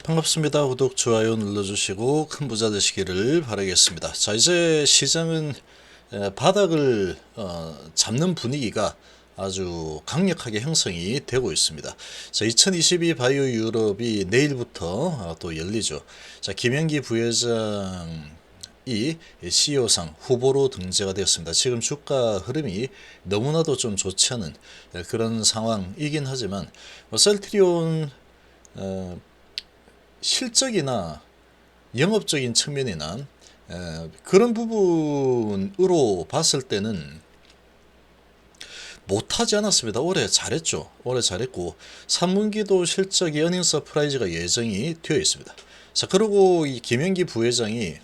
반갑습니다. 구독, 좋아요 눌러주시고 큰 부자 되시기를 바라겠습니다. 자, 이제 시장은 바닥을 잡는 분위기가 아주 강력하게 형성이 되고 있습니다. 자, 2022 바이오 유럽이 내일부터 또 열리죠. 자, 김영기 부회장이 CEO상 후보로 등재가 되었습니다. 지금 주가 흐름이 너무나도 좀 좋지 않은 그런 상황이긴 하지만 셀트리온 실적이나 영업적인 측면이나 그런 부분으로 봤을 때는 못하지 않았습니다. 올해 잘했죠. 올해 잘했고 3분기도 실적이 어닝 서프라이즈가 예정이 되어 있습니다. 자, 그리고 이 김영기 부회장이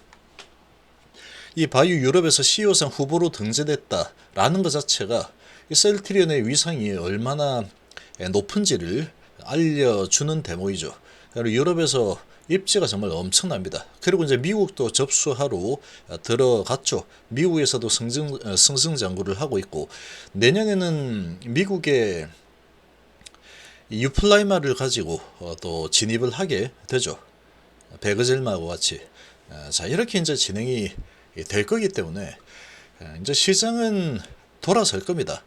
이 바이오 유럽에서 CEO상 후보로 등재됐다라는 것 자체가 이 셀트리온의 위상이 얼마나 높은지를 알려주는 대목이죠. 그리고 유럽에서 입지가 정말 엄청납니다. 그리고 이제 미국도 접수하러 들어갔죠. 미국에서도 승승장구를 하고 있고 내년에는 미국의 유플라이마를 가지고 또 진입을 하게 되죠. 베그젤마하고 같이. 자, 이렇게 이제 진행이 될 거기 때문에 이제 시장은 돌아설 겁니다.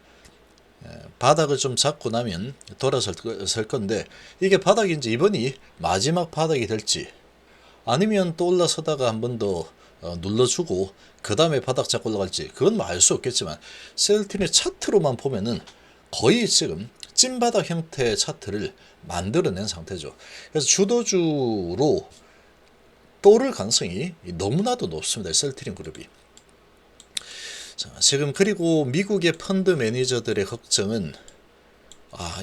바닥을 좀 잡고 나면 돌아설 건데 이게 바닥인지 이번이 마지막 바닥이 될지 아니면 또 올라서다가 한 번 더 눌러주고 그 다음에 바닥 잡고 올라갈지 그건 알 수 없겠지만 셀트리온의 차트로만 보면은 거의 지금 찐바닥 형태의 차트를 만들어낸 상태죠. 그래서 주도주로 떠오를 가능성이 너무나도 높습니다. 셀트리온 그룹이. 자, 지금 그리고 미국의 펀드 매니저들의 걱정은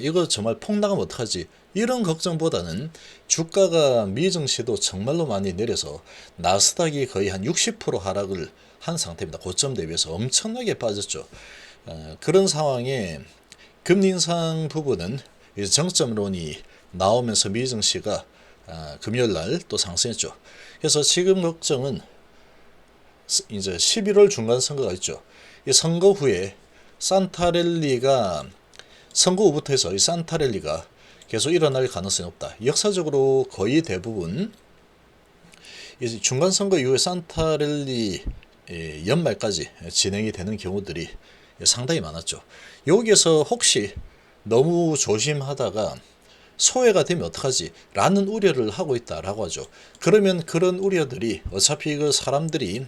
이거 정말 폭락하면 어떡하지? 이런 걱정보다는 주가가 미증시도 정말로 많이 내려서 나스닥이 거의 한 60% 하락을 한 상태입니다. 고점 대비해서 엄청나게 빠졌죠. 그런 상황에 금리 인상 부분은 이제 정점론이 나오면서 미증시가 금요일 날 또 상승했죠. 그래서 지금 걱정은 이제 11월 중간 선거가 있죠. 이 선거 후에 산타랠리가 선거 후부터 해서 이 산타랠리가 계속 일어날 가능성이 높다. 역사적으로 거의 대부분 중간 선거 이후에 산타랠리 연말까지 진행이 되는 경우들이 상당히 많았죠. 여기에서 혹시 너무 조심하다가 소외가 되면 어떡하지? 라는 우려를 하고 있다라고 하죠. 그러면 그런 우려들이 어차피 그 사람들이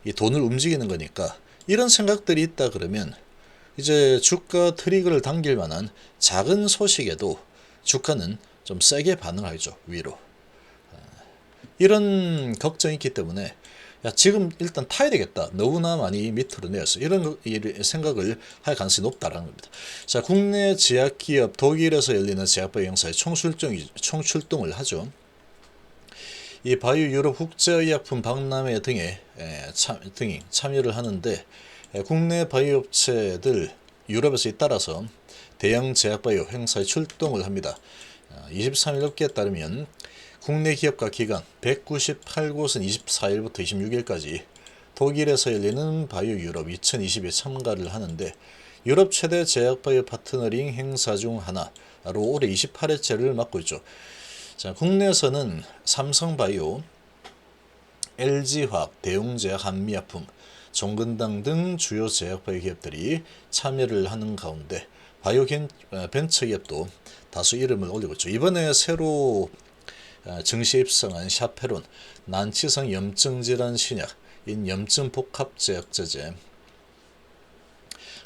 이 돈을 움직이는 거니까 이런 생각들이 있다 그러면 이제 주가 트리거를 당길 만한 작은 소식에도 주가는 좀 세게 반응하죠. 위로. 이런 걱정이 있기 때문에 지금 일단 타야 되겠다. 너무나 많이 밑으로 내렸어. 이런 생각을 할 가능성이 높다라는 겁니다. 자, 국내 제약기업 독일에서 열리는 제약바이오 행사에 총출동을 하죠. 이 바이오 유럽 국제의약품 박람회 등에 참여를 하는데 국내 바이오 업체들 유럽에서 잇따라서 대형 제약바이오 행사에 출동을 합니다. 23일 업계에 따르면 국내 기업과 기관 198곳은 24일부터 26일까지 독일에서 열리는 바이오 유럽 2022에 참가를 하는데 유럽 최대 제약바이오 파트너링 행사 중 하나로 올해 28회째를 맡고 있죠. 자, 국내에서는 삼성바이오, LG화학, 대웅제약, 한미약품, 종근당 등 주요 제약바이오 기업들이 참여를 하는 가운데 바이오 벤처기업도 다수 이름을 올리고 있죠. 이번에 새로 증시에 입성한 샤페론, 난치성 염증질환 신약인 염증복합제약제제,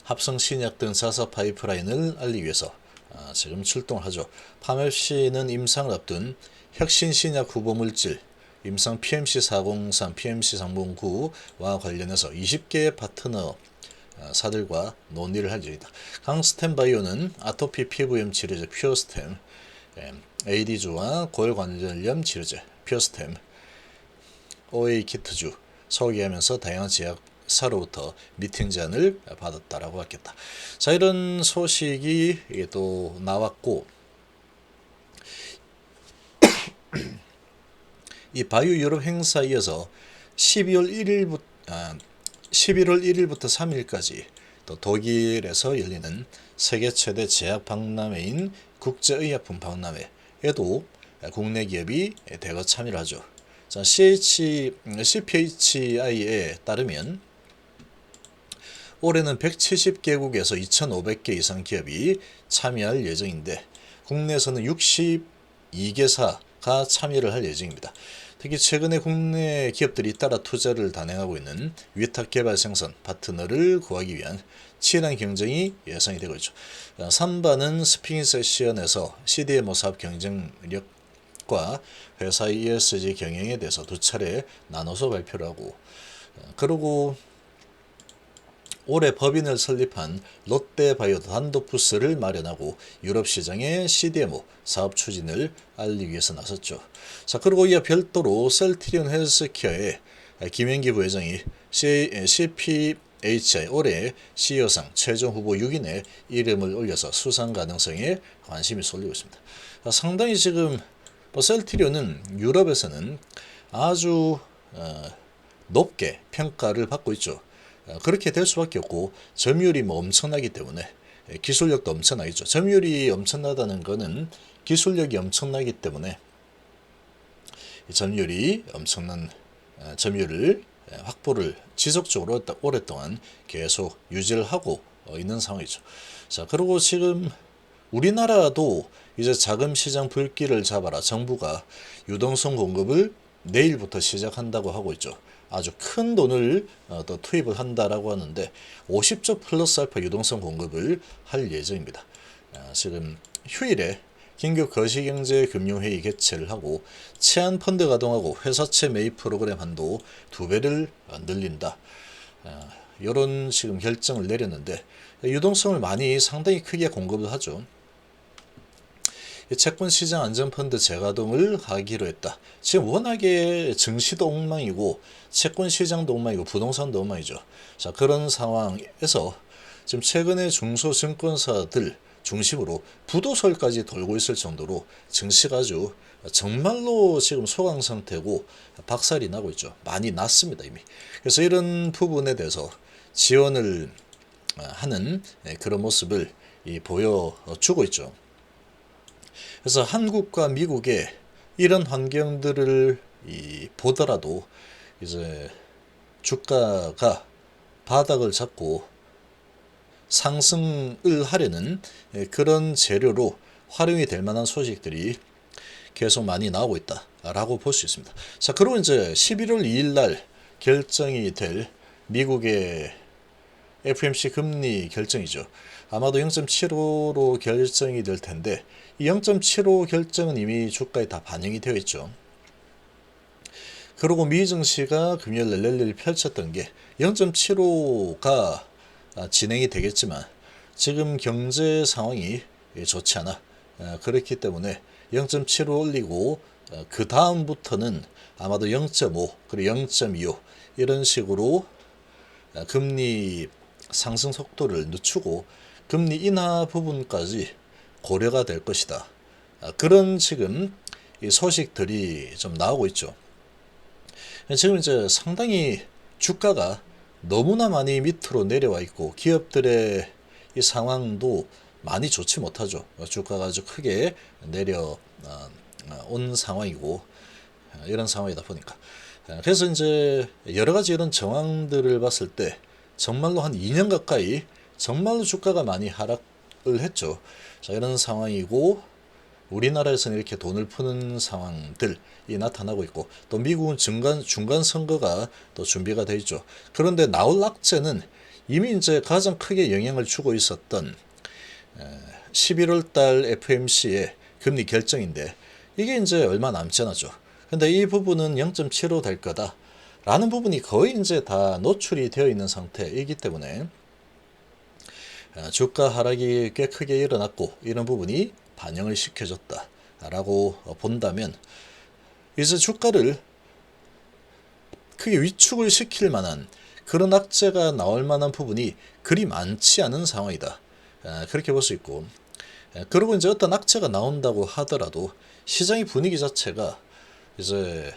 합성신약 등 4사 파이프라인을 알리기 위해서 지금 출동을 하죠. 파맵시는 임상을 앞둔 혁신신약 후보물질 임상 PMC403, PMC309와 관련해서 20개의 파트너 사들과 논의를 할 예정이다. 강스템바이오는 아토피 피부염 치료제 퓨어스템, AD주와 골관절염 치료제 퓨어스템, OA키트주 소개하면서 다양한 제약사로부터 미팅 제안을 받았다라고 하겠다. 자, 이런 소식이 또 나왔고 이 바이오 유럽 행사에 이어서 11월 1일부터 3일까지 또 독일에서 열리는 세계 최대 제약 박람회인 국제의약품 박람회에도 국내 기업이 대거 참여를 하죠. 자, CPHI에 따르면 올해는 170개국에서 2,500개 이상 기업이 참여할 예정인데 국내에서는 62개사가 참여를 할 예정입니다. 특히 최근에 국내 기업들이 잇따라 투자를 단행하고 있는 위탁 개발 생산 파트너를 구하기 위한 치열한 경쟁이 예상이 되고 있죠. 3반은 스피킹 세션에서 CDMO 사업 경쟁력과 회사의 ESG 경영에 대해서 두 차례 나눠서 발표를 하고, 그리고 올해 법인을 설립한 롯데바이오도 단독 부스를 마련하고 유럽 시장의 CDMO 사업 추진을 알리기 위해서 나섰죠. 자, 그리고 이어 별도로 셀트리온 헬스케어의 김현기 부회장이 CPHI 올해 CEO상 최종 후보 6인에 이름을 올려서 수상 가능성에 관심이 쏠리고 있습니다. 상당히 지금 셀트리온은 유럽에서는 아주 높게 평가를 받고 있죠. 그렇게 될 수밖에 없고 점유율이 엄청나기 때문에 기술력도 엄청나겠죠. 점유율이 엄청나다는 것은 기술력이 엄청나기 때문에 점유율이 엄청난 점유율을 확보를 지속적으로 오랫동안 계속 유지를 하고 있는 상황이죠. 자, 그리고 지금 우리나라도 이제 자금 시장 불길을 잡아라 정부가 유동성 공급을 내일부터 시작한다고 하고 있죠. 아주 큰 돈을 또 투입을 한다라고 하는데 50조 플러스 알파 유동성 공급을 할 예정입니다. 지금 휴일에 긴급 거시경제금융회의 개최를 하고 채안 펀드 가동하고 회사채 매입 프로그램 한도 2배를 늘린다. 이런 지금 결정을 내렸는데 유동성을 상당히 크게 공급을 하죠. 채권시장 안전펀드 재가동을 하기로 했다. 지금 워낙에 증시도 엉망이고 채권시장도 엉망이고 부동산도 엉망이죠. 자, 그런 상황에서 지금 최근에 중소증권사들 중심으로 부도설까지 돌고 있을 정도로 증시가 아주 정말로 지금 소강 상태고 박살이 나고 있죠. 많이 났습니다 이미. 그래서 이런 부분에 대해서 지원을 하는 그런 모습을 보여주고 있죠. 그래서 한국과 미국의 이런 환경들을 보더라도 이제 주가가 바닥을 잡고 상승을 하려는 그런 재료로 활용이 될 만한 소식들이 계속 많이 나오고 있다라고 볼 수 있습니다. 자, 그리고 이제 11월 2일 날 결정이 될 미국의 FOMC 금리 결정이죠. 아마도 0.75로 결정이 될 텐데 이 0.75 결정은 이미 주가에 다 반영이 되어 있죠. 그리고 미 증시가 금요일 랠리를 펼쳤던 게 0.75가 진행이 되겠지만 지금 경제 상황이 좋지 않아. 그렇기 때문에 0.75 올리고 그 다음부터는 아마도 0.5 그리고 0.25 이런 식으로 금리 상승 속도를 늦추고 금리 인하 부분까지 고려가 될 것이다. 그런 지금 소식들이 좀 나오고 있죠. 지금 이제 상당히 주가가 너무나 많이 밑으로 내려와 있고 기업들의 이 상황도 많이 좋지 못하죠. 주가가 아주 크게 내려온 상황이고 이런 상황이다 보니까 그래서 이제 여러 가지 이런 정황들을 봤을 때 정말로 한 2년 가까이 정말로 주가가 많이 하락을 했죠. 자, 이런 상황이고 우리나라에서는 이렇게 돈을 푸는 상황들이 나타나고 있고 또 미국은 중간 선거가 또 준비가 되어 있죠. 그런데 나올 악재는 이미 이제 가장 크게 영향을 주고 있었던 11월 달 FOMC의 금리 결정인데 이게 이제 얼마 남지 않았죠. 근데 이 부분은 0.75 될 거다 라는 부분이 거의 이제 다 노출이 되어 있는 상태이기 때문에 주가 하락이 꽤 크게 일어났고 이런 부분이 반영을 시켜줬다 라고 본다면 이제 주가를 크게 위축을 시킬 만한 그런 악재가 나올 만한 부분이 그리 많지 않은 상황이다. 그렇게 볼 수 있고 그리고 이제 어떤 악재가 나온다고 하더라도 시장의 분위기 자체가 이제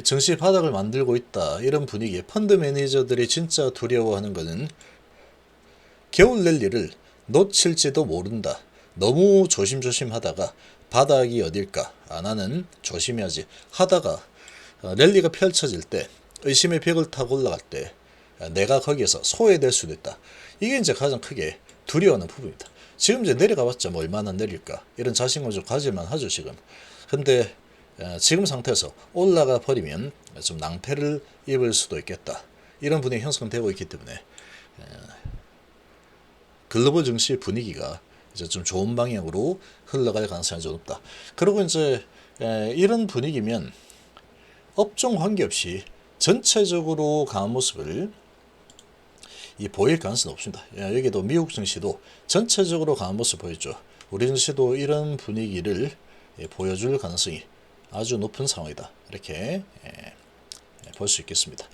증시 바닥을 만들고 있다 이런 분위기에 펀드 매니저들이 진짜 두려워하는 것은 겨울 랠리를 놓칠지도 모른다. 너무 조심조심 하다가 바닥이 어딜까? 나는 조심해야지 하다가 랠리가 펼쳐질 때 의심의 벽을 타고 올라갈 때 내가 거기에서 소외될 수도 있다. 이게 이제 가장 크게 두려워하는 부분입니다. 지금 이제 내려가봤자 뭐 얼마나 내릴까? 이런 자신감 좀 가질만 하죠, 지금. 근데 지금 상태에서 올라가 버리면 좀 낭패를 입을 수도 있겠다. 이런 분위기 형성되고 있기 때문에 글로벌 증시 분위기가 이제 좀 좋은 방향으로 흘러갈 가능성이 좀 높다. 그리고 이제 이런 분위기면 업종 관계없이 전체적으로 강한 모습을 보일 가능성이 높습니다. 여기도 미국 증시도 전체적으로 강한 모습 보였죠. 우리 증시도 이런 분위기를 보여줄 가능성이 아주 높은 상황이다. 이렇게 볼 수 있겠습니다.